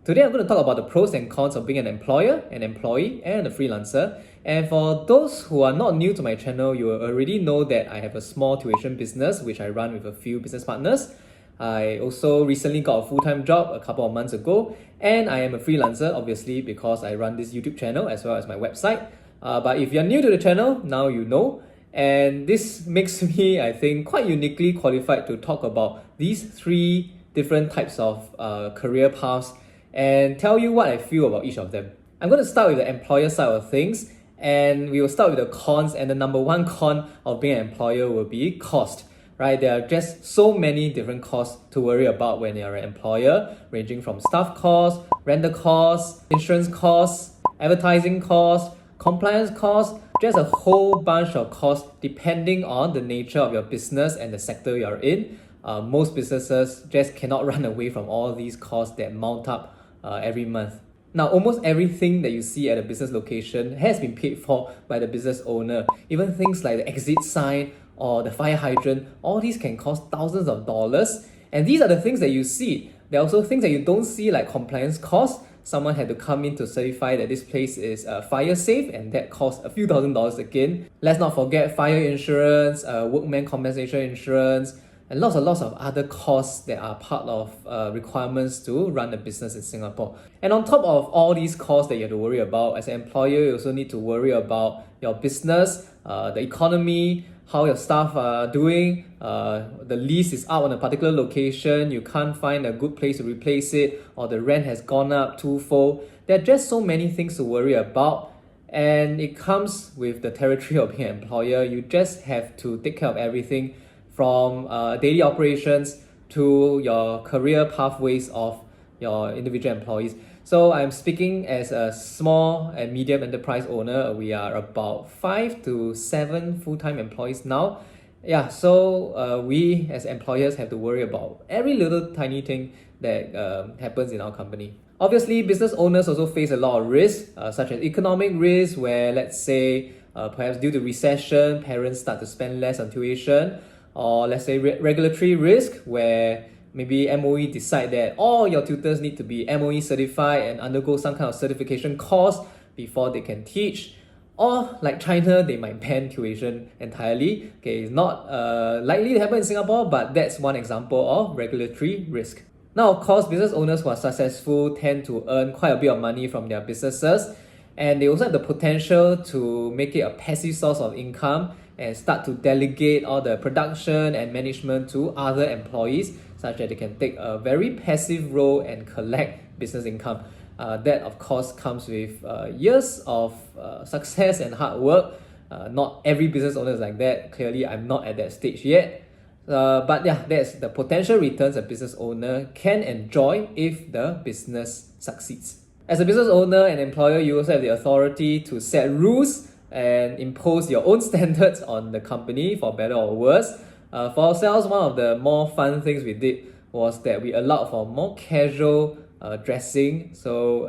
Today I'm going to talk about the pros and cons of being an employer, an employee, and a freelancer. And for those who are not new to my channel, you already know that I have a small tuition business which I run with a few business partners. I also recently got a full-time job a couple of months ago, and I am a freelancer obviously because I run this YouTube channel as well as my website. But if you're new to the channel, now you know. And this makes me, I think, quite uniquely qualified to talk about these three different types of career paths and tell you what I feel about each of them. I'm going to start with the employer side of things, and we will start with the cons. And the number one con of being an employer will be cost. Right? There are just so many different costs to worry about when you're an employer, ranging from staff costs, rental costs, insurance costs, advertising costs, compliance costs, just a whole bunch of costs depending on the nature of your business and the sector you're in. Most businesses just cannot run away from all these costs that mount up every month. Now, almost everything that you see at a business location has been paid for by the business owner. Even things like the exit sign or the fire hydrant, all these can cost thousands of dollars. And these are the things that you see. There are also things that you don't see, like compliance costs. Someone had to come in to certify that this place is fire safe, and that costs a few $1,000s again. Let's not forget fire insurance, workman compensation insurance, and lots of other costs that are part of requirements to run a business in Singapore. And on top of all these costs that you have to worry about, as an employer, you also need to worry about your business, the economy, how your staff are doing, the lease is out on a particular location, you can't find a good place to replace it, or the rent has gone up twofold. There are just so many things to worry about, and it comes with the territory of being an employer. You just have to take care of everything from daily operations to your career pathways of your individual employees. So I'm speaking as a small and medium enterprise owner. We are about 5 to 7 full-time employees now. Yeah, so we as employers have to worry about every little tiny thing that happens in our company. Obviously, business owners also face a lot of risks, such as economic risk, where let's say perhaps due to recession, parents start to spend less on tuition, or let's say regulatory risk, where maybe MOE decide that all your tutors need to be MOE certified and undergo some kind of certification course before they can teach. Or like China, they might ban tuition entirely. Okay, it's not likely to happen in Singapore, but that's one example of regulatory risk. Now, of course, business owners who are successful tend to earn quite a bit of money from their businesses, and they also have the potential to make it a passive source of income and start to delegate all the production and management to other employees, such that they can take a very passive role and collect business income. That of course comes with years of success and hard work. Not every business owner is like that. Clearly, I'm not at that stage yet. But yeah, that's the potential returns a business owner can enjoy if the business succeeds. As a business owner and employer, you also have the authority to set rules and impose your own standards on the company, for better or worse. For ourselves, one of the more fun things we did was that we allowed for more casual dressing. So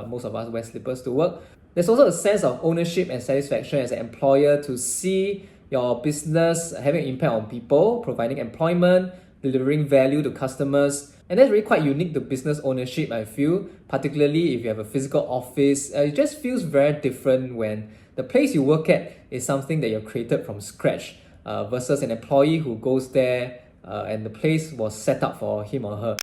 most of us wear slippers to work. There's also a sense of ownership and satisfaction as an employer to see your business having an impact on people, providing employment, delivering value to customers. And that's really quite unique to business ownership, I feel, particularly if you have a physical office. It just feels very different when the place you work at is something that you've created from scratch versus an employee who goes there and the place was set up for him or her.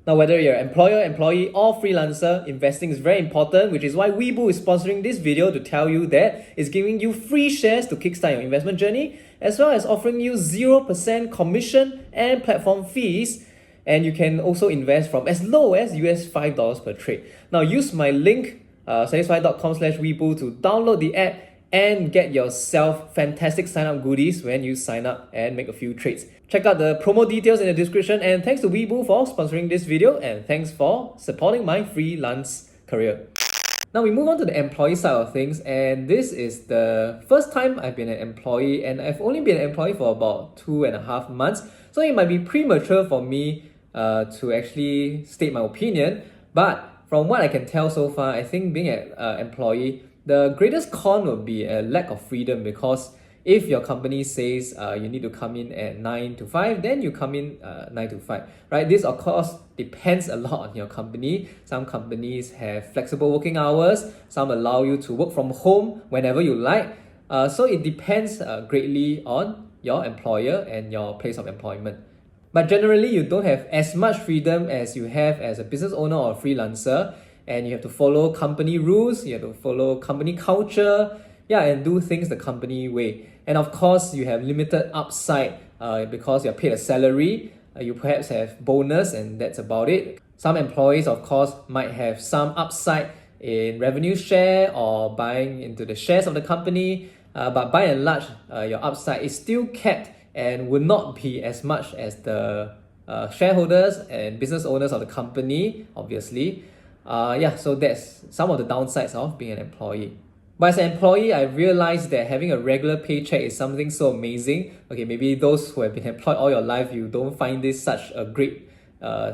Now, whether you're an employer, employee, or freelancer, investing is very important, which is why Weeboo is sponsoring this video to tell you that it's giving you free shares to kickstart your investment journey, as well as offering you 0% commission and platform fees. And you can also invest from as low as US $5 per trade. Now, use my link, satisfy.com/Weeboo to download the app and get yourself fantastic sign-up goodies when you sign up and make a few trades. Check out the promo details in the description, and thanks to Weeboo for sponsoring this video, and thanks for supporting my freelance career. Now we move on to the employee side of things, and this is the first time I've been an employee, and I've only been an employee for about 2.5 months, so it might be premature for me to actually state my opinion. But from what I can tell so far, I think being an employee, the greatest con would be a lack of freedom, because If your company says you need to come in at 9 to 5, then you come in 9 to 5, right? This of course depends a lot on your company. Some companies have flexible working hours, some allow you to work from home whenever you like. So it depends greatly on your employer and your place of employment. But generally, you don't have as much freedom as you have as a business owner or a freelancer, and you have to follow company rules, you have to follow company culture, yeah, and do things the company way. And of course, you have limited upside because you're paid a salary. You perhaps have bonus, and that's about it. Some employees, of course, might have some upside in revenue share or buying into the shares of the company, but by and large, your upside is still capped and would not be as much as the shareholders and business owners of the company, obviously. Yeah, so that's some of the downsides of being an employee. But as an employee, I realized that having a regular paycheck is something so amazing. Okay, maybe those who have been employed all your life, you don't find this such a great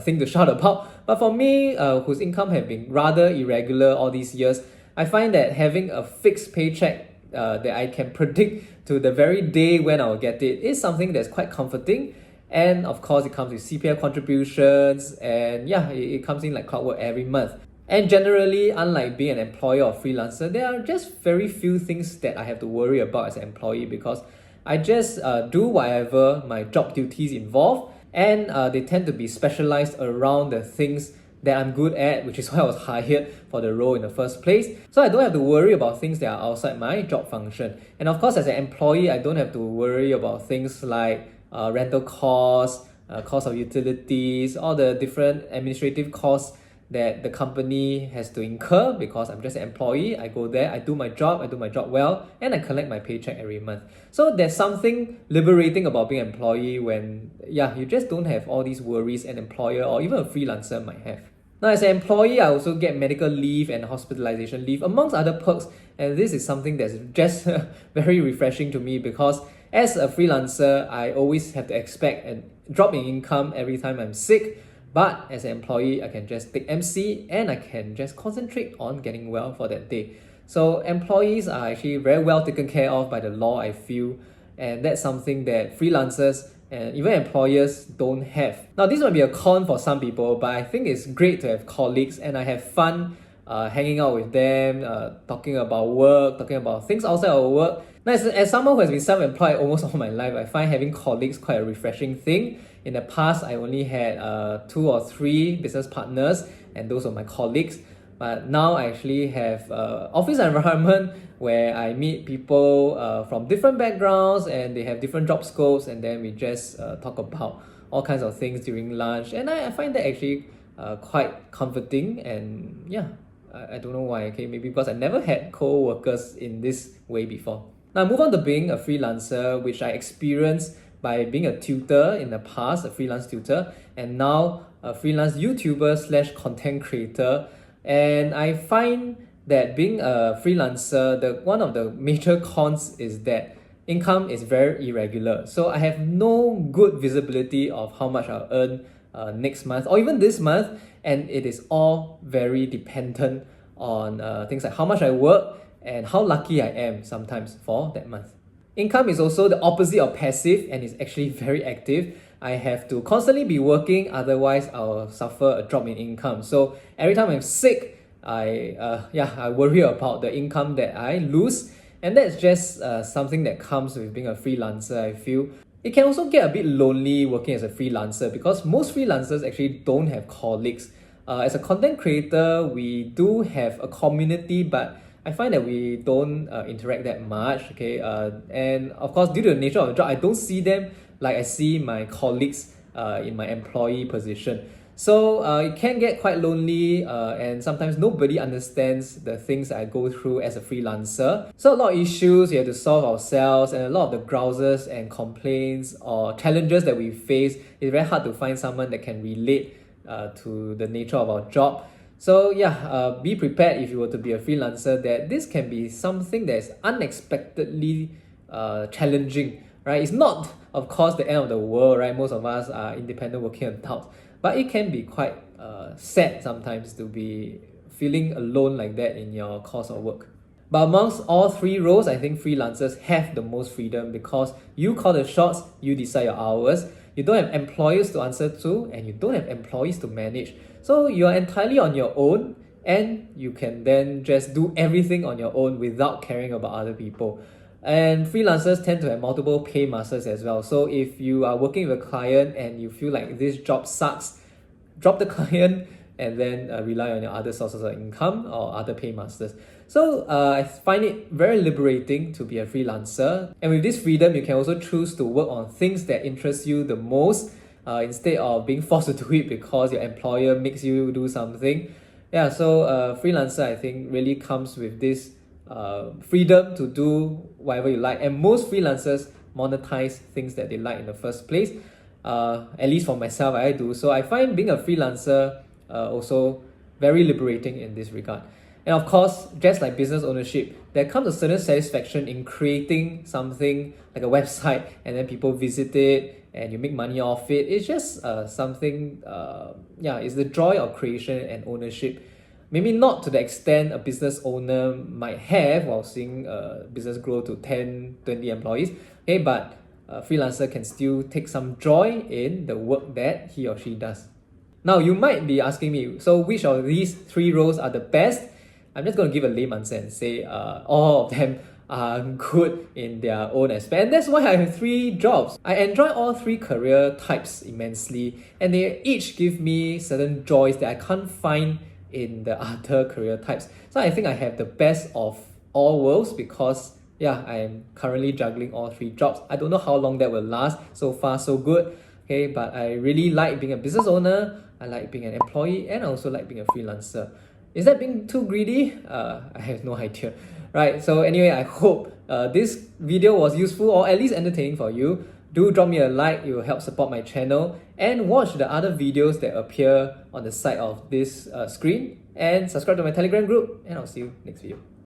thing to shout about. But for me, whose income have been rather irregular all these years, I find that having a fixed paycheck that I can predict to the very day when I'll get it is something that's quite comforting. And of course, it comes with CPF contributions, and yeah, it comes in like clockwork every month. And generally, unlike being an employee or freelancer, there are just very few things that I have to worry about as an employee, because I just do whatever my job duties involve, and they tend to be specialized around the things that I'm good at, which is why I was hired for the role in the first place. So I don't have to worry about things that are outside my job function. And of course, as an employee, I don't have to worry about things like rental costs, cost of utilities, all the different administrative costs that the company has to incur, because I'm just an employee. I go there, I do my job well, and I collect my paycheck every month. So there's something liberating about being an employee when, yeah, you just don't have all these worries an employer or even a freelancer might have. Now, as an employee, I also get medical leave and hospitalization leave, amongst other perks, and this is something that's just very refreshing to me, because as a freelancer, I always have to expect a drop in income every time I'm sick. But as an employee, I can just take MC and I can just concentrate on getting well for that day. So employees are actually very well taken care of by the law, I feel, and that's something that freelancers and even employers don't have. Now, this might be a con for some people, but I think it's great to have colleagues, and I have fun hanging out with them, talking about work, talking about things outside of work. Now, as someone who has been self-employed almost all my life, I find having colleagues quite a refreshing thing. In the past, I only had 2 or 3 business partners, and those were my colleagues. But now I actually have office environment where I meet people from different backgrounds, and they have different job scopes, and then we just talk about all kinds of things during lunch. And I find that actually quite comforting, and yeah, I don't know why, okay, maybe because I never had co-workers in this way before. Now, move on to being a freelancer, which I experienced by being a tutor in the past, a freelance tutor, and now a freelance YouTuber slash content creator. And I find that being a freelancer, one of the major cons is that income is very irregular. So I have no good visibility of how much I'll earn next month or even this month, and it is all very dependent on things like how much I work and how lucky I am sometimes for that month. Income is also the opposite of passive, and is actually very active. I have to constantly be working, otherwise I'll suffer a drop in income. So every time I'm sick, I worry about the income that I lose, and that's just something that comes with being a freelancer, I feel. It can also get a bit lonely working as a freelancer, because most freelancers actually don't have colleagues. As a content creator, we do have a community, but I find that we don't interact that much, okay? And of course, due to the nature of the job, I don't see them like I see my colleagues in my employee position. So it can get quite lonely, and sometimes nobody understands the things I go through as a freelancer. So a lot of issues we have to solve ourselves, and a lot of the grouses and complaints or challenges that we face, it's very hard to find someone that can relate to the nature of our job. So yeah, be prepared if you were to be a freelancer that this can be something that's unexpectedly challenging, right? It's not, of course, the end of the world, right? Most of us are independent working adults, but it can be quite sad sometimes to be feeling alone like that in your course of work. But amongst all three roles, I think freelancers have the most freedom because you call the shots, you decide your hours, you don't have employers to answer to, and you don't have employees to manage. So you are entirely on your own, and you can then just do everything on your own without caring about other people. And freelancers tend to have multiple paymasters as well. So if you are working with a client and you feel like this job sucks, drop the client and then rely on your other sources of income or other paymasters. So I find it very liberating to be a freelancer. And with this freedom, you can also choose to work on things that interest you the most instead of being forced to do it because your employer makes you do something. Yeah, so freelancer I think really comes with this freedom to do whatever you like. And most freelancers monetize things that they like in the first place. At least for myself, I do. So I find being a freelancer also very liberating in this regard. And of course, just like business ownership, there comes a certain satisfaction in creating something like a website and then people visit it and you make money off it. It's just something, it's the joy of creation and ownership. Maybe not to the extent a business owner might have while seeing a business grow to 10, 20 employees. Okay, but a freelancer can still take some joy in the work that he or she does. Now, you might be asking me, so which of these three roles are the best? I'm just going to give a lame answer and say all of them are good in their own aspect. And that's why I have three jobs. I enjoy all three career types immensely, and they each give me certain joys that I can't find in the other career types. So I think I have the best of all worlds because I am currently juggling all three jobs. I don't know how long that will last. So far, so good. Okay, but I really like being a business owner. I like being an employee, and I also like being a freelancer. Is that being too greedy? I have no idea. Right, so anyway, I hope this video was useful or at least entertaining for you. Do drop me a like, it will help support my channel, and watch the other videos that appear on the side of this screen, and subscribe to my Telegram group, and I'll see you next video.